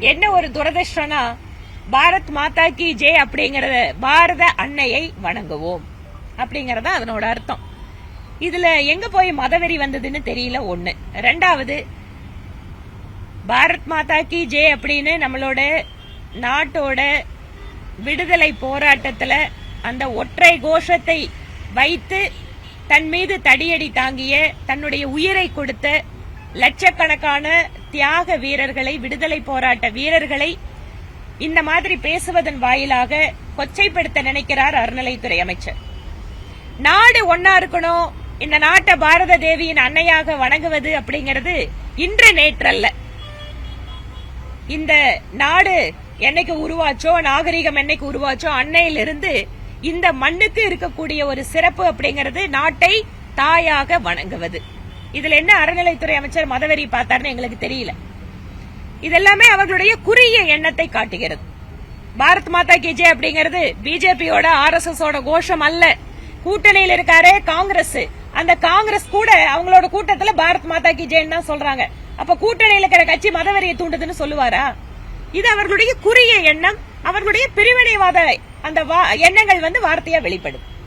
என்ன ஒரு துரதிருஷ்டம்னா, பாரத் மாதா கி ஜெய் அப்படிங்கறத பாரத அன்னையை வணங்குவோம் அப்படிங்கறத அதனோட அர்த்தம். இதுல எங்க போய் மதவெறி வந்ததுன்னு தெரியல. ஒண்ணு. ரெண்டாவது, பாரத் மாதா கி ஜெய் அப்படின்னு நம்மளோட நாட்டோட விடுதலை போராட்டத்துல அந்த ஒற்றை கோஷத்தை வைத்து தன் மீது தடியடி தாங்கிய, தன்னுடைய உயிரை கொடுத்த லட்சக்கணக்கான தியாக வீரர்களை, விடுதலை போராட்ட வீரர்களை இந்த மாதிரி பேசுவதன் வாயிலாக கொச்சைப்படுத்த நினைக்கிறார் அறநிலைத்துறை அமைச்சர். நாடு ஒன்னா இருக்கணும், இந்த நாட்டை பாரத தேவியின் அன்னையாக வணங்குவது அப்படிங்கிறது இன்று நேற்றல்ல. இந்த நாடு என்னைக்கு உருவாச்சோ, நாகரிகம் என்னைக்கு உருவாச்சோ, அன்னையிலிருந்து இந்த மண்ணுக்கு இருக்கக்கூடிய ஒரு சிறப்பு அப்படிங்கிறது நாட்டை தாயாக வணங்குவது. இதுல என்ன அறநிலைத்துறை அமைச்சர் மதவெறி பார்த்தாருன்னு எங்களுக்கு தெரியல. இதெல்லாமே அவர்களுடைய குறுகிய எண்ணத்தை காட்டுகிறது. பாரத் மாதா கி ஜெய் அப்படிங்கிறது பிஜேபியோட RSS ஓட கோஷம் அல்ல. கூட்டணியில் இருக்காரு காங்கிரஸ், அந்த காங்கிரஸ் கூட அவங்களோட கூட்டத்துல பாரத் மாதா கி ஜெய் தான் சொல்றாங்க. அப்ப கூட்டணியில் இருக்கிற கட்சி மதவெறியை தூண்டுதுன்னு சொல்லுவாரா? இது அவர்களுடைய குறுகிய எண்ணம், அவர்களுடைய பிரிவினைவாத அந்த எண்ணங்கள் வார்த்தையா வெளிப்படும்.